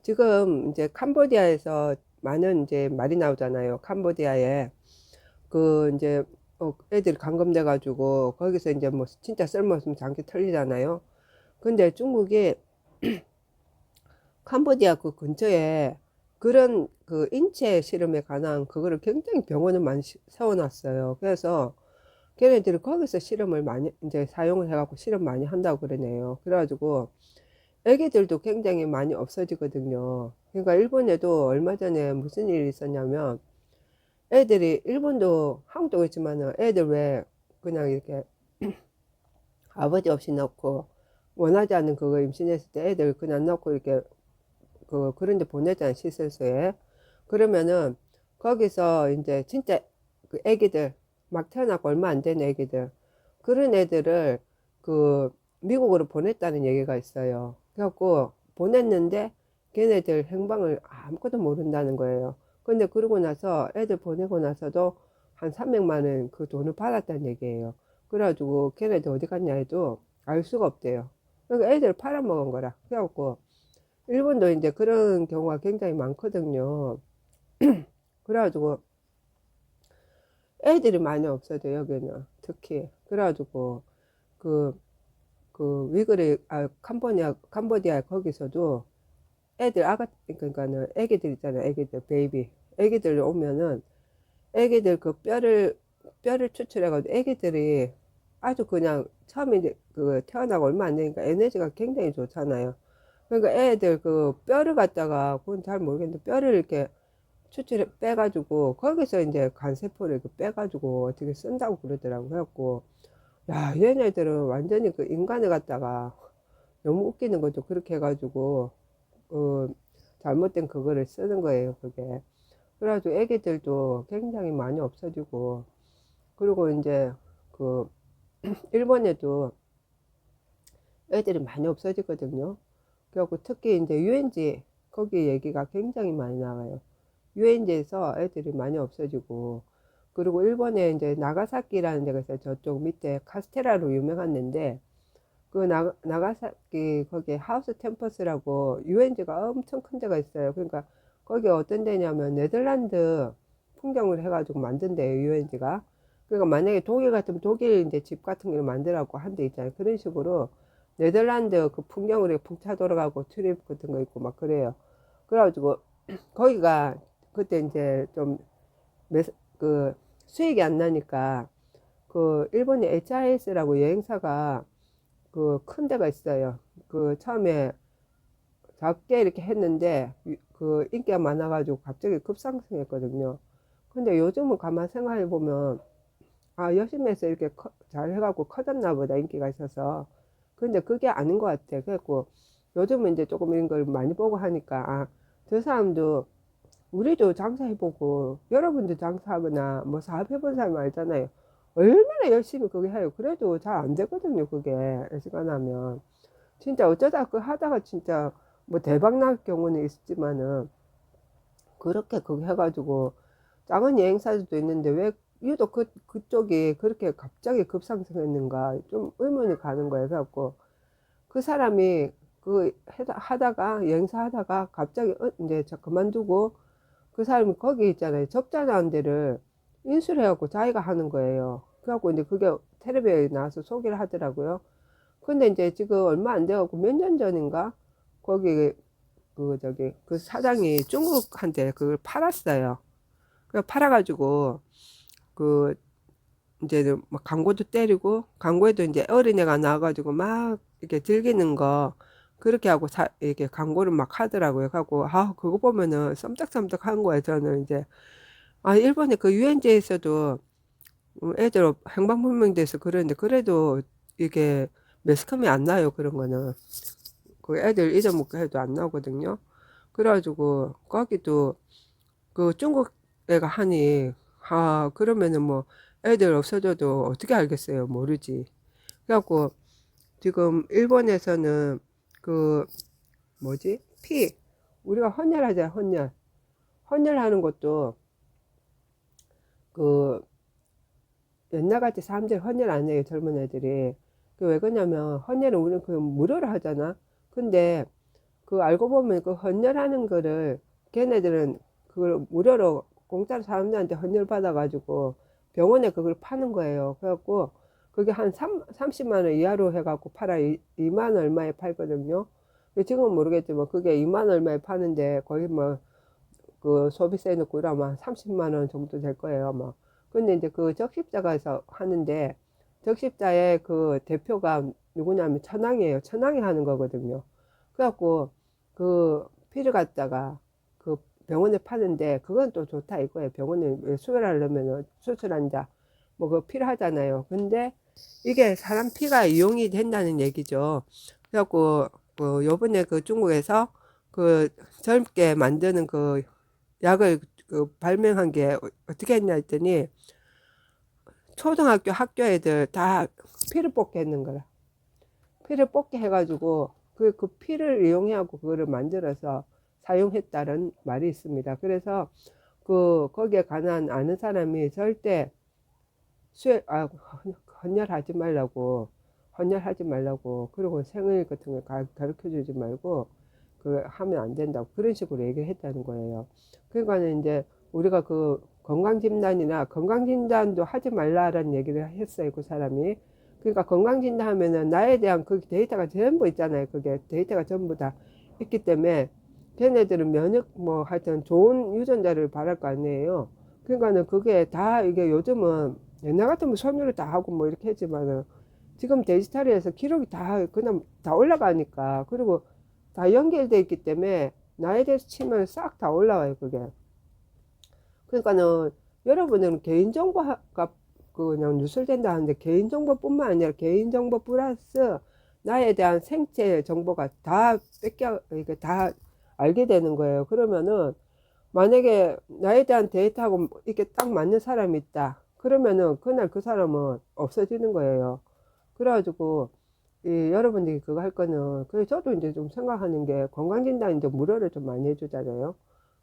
지금 이제 캄보디아에서 많은 이제 말이 나오잖아요. 캄보디아에 그 이제 애들이 감금돼 가지고 거기서 이제 뭐 진짜 쓸모없으면 장기 털리잖아요. 근데 중국이 캄보디아 그 근처에 그런 그 인체 실험에 관한 그거를 굉장히 병원을 많이 세워놨어요. 그래서 걔네들이 거기서 실험을 많이 이제 사용을 해갖고 실험 많이 한다고 그러네요. 그래가지고 애기들도 굉장히 많이 없어지거든요. 그러니까 일본에도 얼마 전에 무슨 일이 있었냐면 애들이 일본도 한국도 그렇지만은 애들 왜 그냥 이렇게 아버지 없이 낳고 원하지 않는 그거 임신했을 때 애들 그냥 낳고 이렇게 그런 데 보내잖아요, 시설소에. 그러면은 거기서 이제 진짜 그 애기들 막 태어나고 얼마 안 된 애기들 그런 애들을 그 미국으로 보냈다는 얘기가 있어요. 그래갖고 보냈는데 걔네들 행방을 아무것도 모른다는 거예요. 근데 그러고 나서 애들 보내고 나서도 한 300만 원 그 돈을 받았다는 얘기예요. 그래가지고 걔네들 어디 갔냐 해도 알 수가 없대요. 그러니까 애들 팔아먹은 거라. 그래갖고 일본도 이제 그런 경우가 굉장히 많거든요. 그래가지고 애들이 많이 없어져 여기는 특히. 그래가지고 그, 그 위그르 캄보디아 거기서도 애들 그러니까는 애기들 있잖아요. 애기들 베이비 애기들 오면은 애기들 그 뼈를 추출해가지고 애기들이 아주 그냥 처음에 이제 그 태어나고 얼마 안 되니까 에너지가 굉장히 좋잖아요. 그러니까 애들 그 뼈를 갖다가 그건 잘 모르겠는데 뼈를 이렇게 추출해 빼가지고 거기서 이제 간세포를 이렇게 빼가지고 어떻게 쓴다고 그러더라고. 그래갖고 야 얘네들은 완전히 그 인간을 갖다가 너무 웃기는 거죠. 그렇게 해가지고 어, 잘못된 그거를 쓰는 거예요. 그게. 그래가지고 애기들도 굉장히 많이 없어지고 그리고 이제 그 일본에도 애들이 많이 없어지거든요. 그래갖고 특히 이제 유엔지 거기 얘기가 굉장히 많이 나와요. 유엔지에서 애들이 많이 없어지고 그리고 일본에 이제 나가사키라는 데가 있어요. 저쪽 밑에 카스테라로 유명한 데인데 그 나가사키 거기에 하우스 캠퍼스라고 유엔지가 엄청 큰 데가 있어요. 그러니까 거기 어떤 데냐면 네덜란드 풍경을 해가지고 만든대요. 유엔지가. 그러니까 만약에 독일 같으면 독일 이제 집 같은 걸 만들라고 한 데 있잖아요. 그런 식으로 네덜란드 그 풍경으로 풍차 돌아가고 트립 같은 거 있고 막 그래요. 그래가지고 거기가 그때 이제 좀 그 수익이 안 나니까 그 일본의 HIS라고 여행사가 그 큰 데가 있어요. 그 처음에 작게 이렇게 했는데 그 인기가 많아가지고 갑자기 급상승했거든요. 근데 요즘은 가만 생각해 보면 아 열심히 해서 이렇게 잘 해갖고 커졌나 보다 인기가 있어서. 근데 그게 아닌 것 같아. 그래갖고 요즘은 이제 조금 이런 걸 많이 보고 하니까 아 저 사람도 우리도 장사해보고 여러분도 장사하거나 뭐 사업해본 사람 알잖아요. 얼마나 열심히 그게 해요. 그래도 잘 안 되거든요. 그게 시간하면 진짜 어쩌다 그 하다가 진짜 뭐 대박 날 경우는 있지만은 그렇게 그거 해가지고 작은 여행사들도 있는데 왜 유독 그쪽이 그렇게 갑자기 급상승했는가 좀 의문이 가는 거예요. 그래갖고 그 사람이 그 하다가 여행사 하다가 갑자기 이제 그만두고 그 사람이 거기 있잖아요. 적자나는 데를 인수를 해갖고 자기가 하는 거예요. 그래갖고 이제 그게 텔레비에 나와서 소개를 하더라고요. 근데 이제 지금 얼마 안 돼갖고 몇 년 전인가 거기 그 사장이 중국한테 그걸 팔았어요. 그 팔아가지고 그 이제 막 광고도 때리고 광고에도 이제 어린애가 나와가지고 막 이렇게 즐기는 거 그렇게 하고 이렇게 광고를 막 하더라고요. 하고 아 그거 보면은 썸떡썸떡한 거예요. 저는 이제 아 일본에 그 유엔지에서도 애들 행방불명돼서 그러는데 그래도 이게 매스컴이 안 나요. 그런 거는 그 애들 잊어먹고 해도 안 나오거든요. 그래가지고 거기도 그 중국 애가 하니 아 그러면은 뭐 애들 없어져도 어떻게 알겠어요. 모르지. 그래갖고 지금 일본에서는 그 뭐지 피 우리가 헌혈하자 헌혈하는 것도 그 옛날같이 사람들이 헌혈 안 해요. 젊은 애들이. 그 왜 그러냐면 헌혈은 우리는 그 무료로 하잖아. 근데 그 알고 보면 그 헌혈하는 거를 걔네들은 그걸 무료로 공짜로 사람들한테 헌혈 받아가지고 병원에 그걸 파는 거예요. 그래갖고 그게 한 30만 원 이하로 해갖고 팔아. 2만 얼마에 팔거든요. 지금은 모르겠지만 그게 2만 얼마에 파는데 거의 뭐 그 소비세 넣고 이러면 30만 원 정도 될 거예요, 아마. 근데 이제 그 적십자가에서 하는데 적십자의 그 대표가 누구냐면 천황이에요. 천황이 하는 거거든요. 그래갖고 그 피를 갖다가 그 병원에 파는데 그건 또 좋다 이거예요. 병원에 수혈하려면 수술한 자 뭐 그 필요하잖아요. 근데 이게 사람 피가 이용이 된다는 얘기죠. 그래갖고 그 요번에 그 중국에서 그 젊게 만드는 그 약을 그 발명한 게 어떻게 했냐 했더니 초등학교 학교 애들 다 피를 뽑게 했는 거라. 피를 뽑게 해가지고 그 피를 이용해갖고 그거를 만들어서 사용했다는 말이 있습니다. 그래서 그 거기에 관한 아는 사람이 절대 헌혈하지 말라고 헌혈하지 말라고 그리고 생일 같은 걸 가르쳐 주지 말고 그 하면 안 된다고 그런 식으로 얘기를 했다는 거예요. 그러니까는 이제 우리가 그 건강진단이나 건강진단도 하지 말라라는 얘기를 했어요. 그 사람이. 그러니까 건강진단 하면은 나에 대한 그 데이터가 전부 있잖아요. 그게 데이터가 전부 다 있기 때문에 걔네들은 면역 뭐 하여튼 좋은 유전자를 바랄 거 아니에요. 그러니까는 그게 다 이게 요즘은 옛날 같으면 손으로 다 하고 뭐 이렇게 했지만은 지금 데지털에서 기록이 다 그냥 다 올라가니까 그리고 다 연결돼 있기 때문에 나에 대해서 치면 싹 다 올라와요 그게. 그러니까는 여러분들은 개인정보가 그냥 누설된다 하는데 개인정보뿐만 아니라 개인정보 플러스 나에 대한 생체 정보가 다 이게 다 알게 되는 거예요. 그러면은 만약에 나에 대한 데이터하고 이렇게 딱 맞는 사람이 있다. 그러면은 그날 그 사람은 없어지는 거예요. 그래가지고 여러분들이 그거 할 거는 저도 이제 좀 생각하는 게 건강진단 이제 무료로 좀 많이 해주잖아요.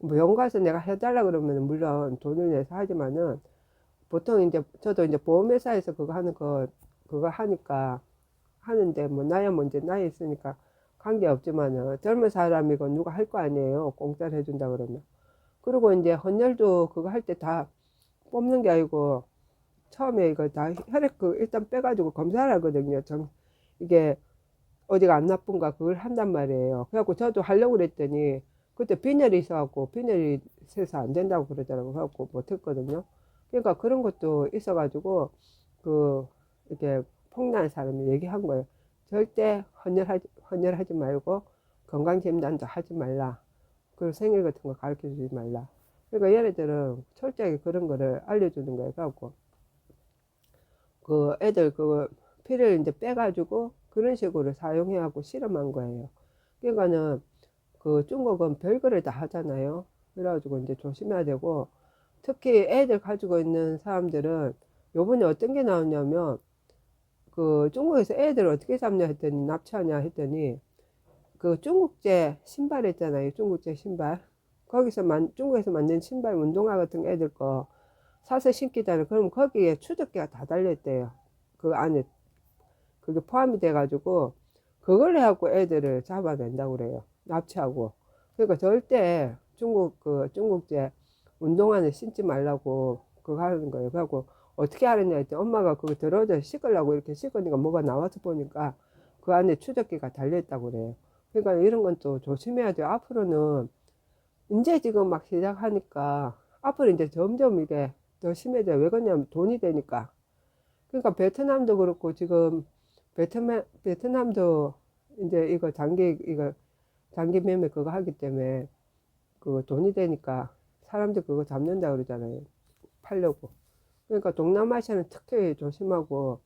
뭐 병원 가서 내가 해달라 그러면 물론 돈을 내서 하지만은 보통 이제 저도 이제 보험회사에서 그거 하는 거 그거 하니까 하는데 뭐 나야 뭐 이제 나이 있으니까 관계 없지만은 젊은 사람이고 누가 할 거 아니에요. 공짜로 해준다 그러면. 그리고 이제 헌혈도 그거 할 때 다 뽑는 게 아니고 처음에 이거 다 혈액 그 일단 빼가지고 검사를 하거든요. 이게 어디가 안 나쁜가 그걸 한단 말이에요. 그래갖고 저도 하려고 그랬더니 그때 빈혈이 있어갖고 빈혈이 세서 안 된다고 그러더라고. 그래갖고 못했거든요. 그러니까 그런 것도 있어가지고 그 이렇게 폭로한 사람이 얘기한 거예요. 절대 헌혈하지 말고 건강진단도 하지 말라. 그리고 생일 같은 거 가르쳐 주지 말라. 그러니까 얘네들은 철저하게 그런 거를 알려주는 거예요. 그래갖고 그 애들 그 피를 이제 빼가지고 그런 식으로 사용해갖고 실험한 거예요. 그러니까는 그 중국은 별거를 다 하잖아요. 그래가지고 이제 조심해야 되고 특히 애들 가지고 있는 사람들은 요번에 어떤 게 나왔냐면 그 중국에서 애들 어떻게 잡냐 했더니 납치하냐 했더니 그 중국제 신발 있잖아요. 중국제 신발. 거기서 중국에서 만든 신발 운동화 같은 애들 거 사서 신기잖아요. 그럼 거기에 추적기가 다 달려있대요. 그 안에 그게 포함이 돼가지고 그걸 해갖고 애들을 잡아낸다고 그래요. 납치하고. 그러니까 절대 중국제 운동화는 신지 말라고 그거 하는 거예요. 그래갖고 어떻게 하느냐 했더니 엄마가 그거 들어져 씻으려고 이렇게 씻으니까 뭐가 나와서 보니까 그 안에 추적기가 달려있다고 그래요. 그러니까 이런 건 또 조심해야 돼요. 앞으로는 이제 지금 막 시작하니까 앞으로 이제 점점 이게 더 심해져요. 왜 그러냐면 돈이 되니까. 그러니까 베트남도 그렇고 지금 베트남도 이제 이거 장기 매매 그거 하기 때문에 그 돈이 되니까 사람들 그거 잡는다 그러잖아요. 팔려고. 그러니까 동남아시아는 특히 조심하고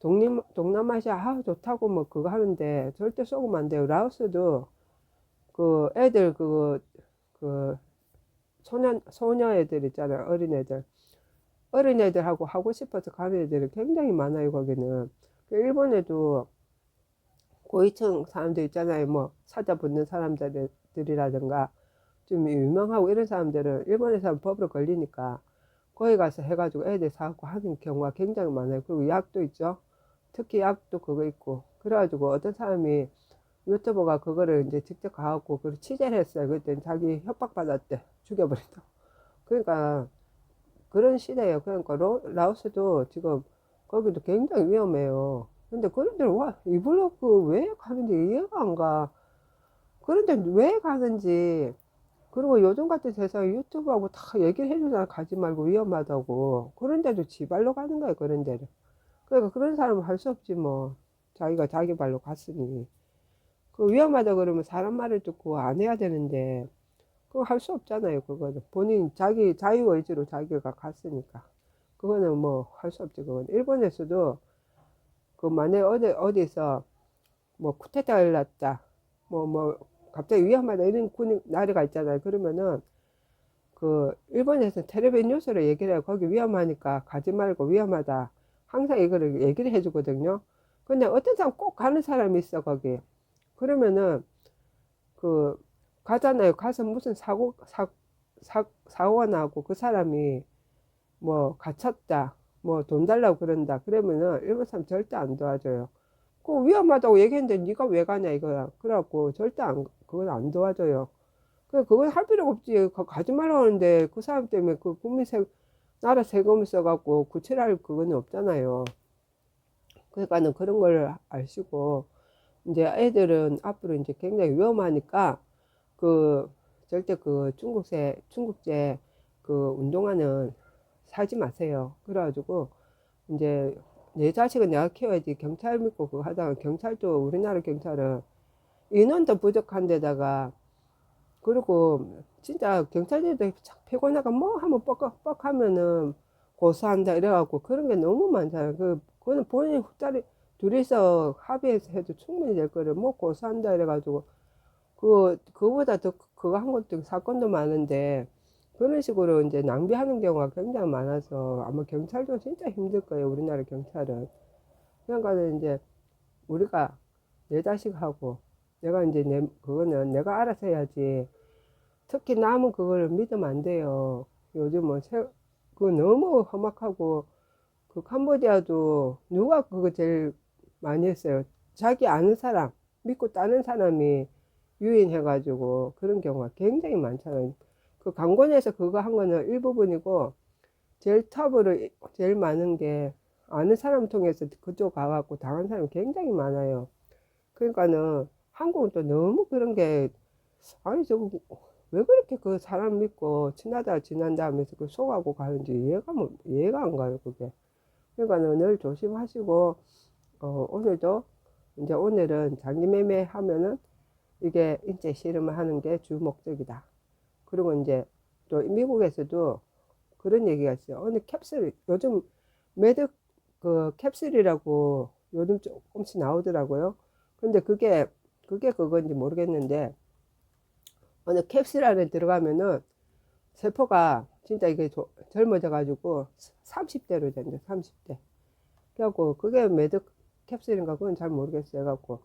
동남아시아 좋다고 뭐 그거 하는데 절대 쏘면 안 돼요. 라오스도 그 애들 그 소녀 애들 있잖아요. 어린애들하고 하고 싶어서 가는 애들이 굉장히 많아요. 거기는 일본에도 고위층 사람들 있잖아요. 뭐 사자 붙는 사람들이라든가 좀 유명하고 이런 사람들은 일본에서 법으로 걸리니까 거기 가서 해가지고 애들 사갖고 하는 경우가 굉장히 많아요. 그리고 약도 있죠. 특히 약도 그거 있고 그래가지고 어떤 사람이 유튜버가 그거를 이제 직접 가갖고 그 취재를 했어요. 그때 자기 협박받았대. 죽여버린다. 그러니까 그런 시대예요. 그러니까 라오스도 지금 거기도 굉장히 위험해요. 근데 그런 데를 와, 이불로 왜 가는지 이해가 안 가. 그런데 왜 가는지. 그리고 요즘 같은 세상에 유튜브하고 다 얘기를 해주잖아. 가지 말고 위험하다고. 그런데도 지발로 가는 거야, 그런 데를. 그러니까 그런 사람은 할 수 없지, 뭐. 자기가 자기 발로 갔으니. 그 위험하다 그러면 사람 말을 듣고 안 해야 되는데, 그거 할 수 없잖아요, 그거는. 본인, 자기, 자유의지로 자기가 갔으니까. 그거는 뭐, 할 수 없지, 그거는. 일본에서도, 그, 만약에 어디서, 뭐, 쿠데타가 일어났다. 갑자기 위험하다. 이런 나라가 있잖아요. 그러면은, 그 일본에서 텔레비전 뉴스로 얘기를 해요. 거기 위험하니까 가지 말고 위험하다. 항상 이거를 얘기를 해주거든요. 근데 어떤 사람 꼭 가는 사람이 있어 거기. 그러면은 그 가잖아요. 가서 무슨 사고가 나고 그 사람이 뭐 갇혔다. 뭐 돈 달라고 그런다. 그러면은 일본 사람 절대 안 도와줘요. 그 위험하다고 얘기했는데 네가 왜 가냐 이거야. 그래갖고 절대 그건 안 도와줘요. 그건 할 필요가 없지. 가지 말라고 하는데 그 사람 때문에 그 나라 세금을 써갖고 구출할 그거는 없잖아요. 그러니까는 그런 걸 아시고, 이제 애들은 앞으로 이제 굉장히 위험하니까, 그, 절대 그 중국제 그 운동화는 사지 마세요. 그래가지고, 이제 내 자식은 내가 키워야지 경찰 믿고 그거 하다가 경찰도 우리나라 경찰은 인원도 부족한 데다가 그리고 진짜 경찰들도 피곤하가 뭐 하면 뻑뻑 하면은 고소한다 이래갖고 그런 게 너무 많잖아요. 그거는 본인이 후다리 둘이서 합의해서 해도 충분히 될 거를 뭐 고소한다 이래가지고 그거보다 더 그거 한 것도 사건도 많은데 그런 식으로 이제 낭비하는 경우가 굉장히 많아서 아마 경찰도 진짜 힘들 거예요. 우리나라 경찰은. 그러니까는 이제 우리가 내 자식하고 내가 이제 그거는 내가 알아서 해야지. 특히 남은 그걸 믿으면 안 돼요. 요즘은 그거 너무 험악하고 그 캄보디아도 누가 그거 제일 많이 했어요. 자기 아는 사람 믿고 따는 사람이 유인해가지고 그런 경우가 굉장히 많잖아요. 그 강권에서 그거 한 거는 일부분이고 제일 탑으로 제일 많은 게 아는 사람 통해서 그쪽 가갖고 당한 사람이 굉장히 많아요. 그러니까는 한국은 또 너무 그런 게 아니 저거 왜 그렇게 그 사람 믿고 친하다 지난다 하면서 그 속하고 가는지 이해가 안 가요 그게. 그러니까는 늘 조심하시고 오늘도 이제 오늘은 장기 매매 하면은 이게 인체 실험을 하는 게 주 목적이다. 그리고 이제 또 미국에서도 그런 얘기가 있어요. 어느 캡슐 요즘 매드 그 캡슐이라고 요즘 조금씩 나오더라고요. 근데 그게 그건지 모르겠는데 어느 캡슐 안에 들어가면은 세포가 진짜 이게 젊어져 가지고 30대로 된대. 30대. 그래갖고 그게 매드 캡슐인가 그건 잘 모르겠어요. 해갖고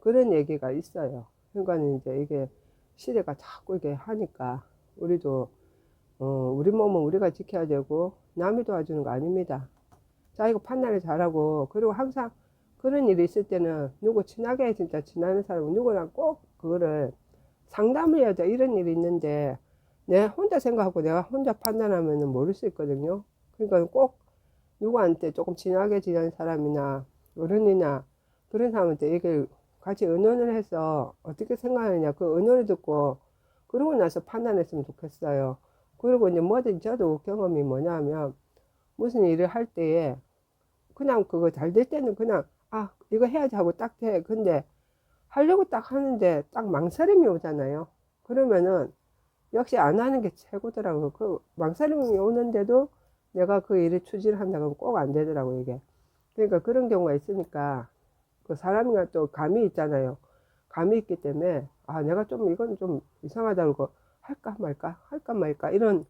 그런 얘기가 있어요. 그러니까 이제 이게 시대가 자꾸 이게 하니까 우리도 우리 몸은 우리가 지켜야 되고 남이 도와주는 거 아닙니다. 자기가 판단을 잘하고 그리고 항상 그런 일이 있을 때는 누구 친하게 진짜 지나는 사람은 누구랑 꼭 그거를 상담을 해야 돼. 이런 일이 있는데 내가 혼자 생각하고 내가 혼자 판단하면 모를 수 있거든요. 그러니까 꼭 누구한테 조금 친하게 지내는 사람이나 어른이나 그런 사람한테 얘기를 같이 의논을 해서 어떻게 생각하느냐 그 의논을 듣고 그러고 나서 판단했으면 좋겠어요. 그리고 이제 뭐든 저도 경험이 뭐냐면 무슨 일을 할 때에 그냥 그거 잘 될 때는 그냥 아 이거 해야지 하고 딱 해. 근데 하려고 딱 하는데 딱 망설임이 오잖아요. 그러면은 역시 안 하는 게 최고더라고요. 그 망설임이 오는데도 내가 그 일을 추진을 한다고 꼭 안 되더라고요, 이게. 그러니까 그런 경우가 있으니까 그 사람이가 또 감이 있잖아요. 감이 있기 때문에 아, 내가 좀 이건 좀 이상하다 그러고 할까 말까 이런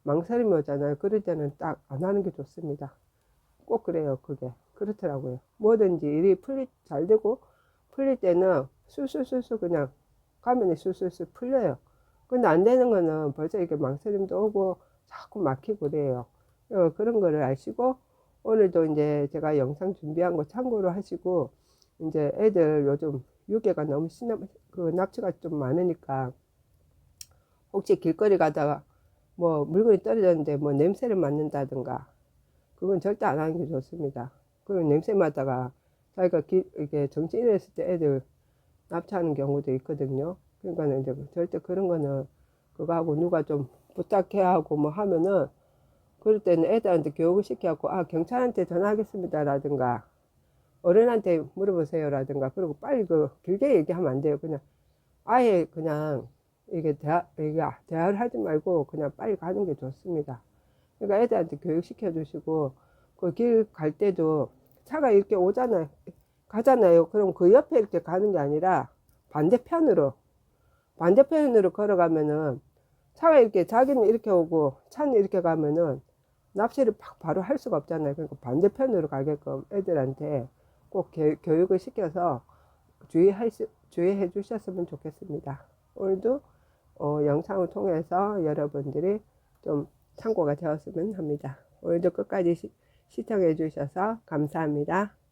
망설임이 오잖아요. 그럴 때는 딱 안 하는 게 좋습니다. 꼭 그래요, 그게. 그렇더라고요. 뭐든지 일이 잘 되고 풀릴 때는 술술술술 그냥 가면이 술술술 풀려요. 근데 안 되는 거는 벌써 이렇게 망설임도 오고 자꾸 막히고 그래요. 그런 거를 아시고 오늘도 이제 제가 영상 준비한 거 참고로 하시고 이제 애들 요즘 유괴가 너무 그 납치가 좀 많으니까 혹시 길거리 가다가 뭐 물건이 떨어졌는데 뭐 냄새를 맡는다든가 그건 절대 안 하는 게 좋습니다. 그리고 냄새 맡다가 자기가 이게 정신 잃었을 때 애들 납치하는 경우도 있거든요. 그러니까 이제 절대 그런 거는 그거하고 누가 좀 부탁해야 하고 뭐 하면은 그럴 때는 애들한테 교육을 시켜갖고 아 경찰한테 전화하겠습니다라든가 어른한테 물어보세요라든가 그리고 빨리 그 길게 얘기하면 안 돼요. 그냥 아예 그냥 이게 대화를 하지 말고 그냥 빨리 가는 게 좋습니다. 그러니까 애들한테 교육시켜 주시고 그 길 갈 때도 차가 이렇게 오잖아요. 가잖아요. 그럼 그 옆에 이렇게 가는 게 아니라 반대편으로 걸어가면은 차가 이렇게 자기는 이렇게 오고 차는 이렇게 가면은 납치를 바로 할 수가 없잖아요. 그러니까 반대편으로 가게끔 애들한테 꼭 교육을 시켜서 주의해 주셨으면 좋겠습니다. 오늘도 영상을 통해서 여러분들이 좀 참고가 되었으면 합니다. 오늘도 끝까지 시청해 주셔서 감사합니다.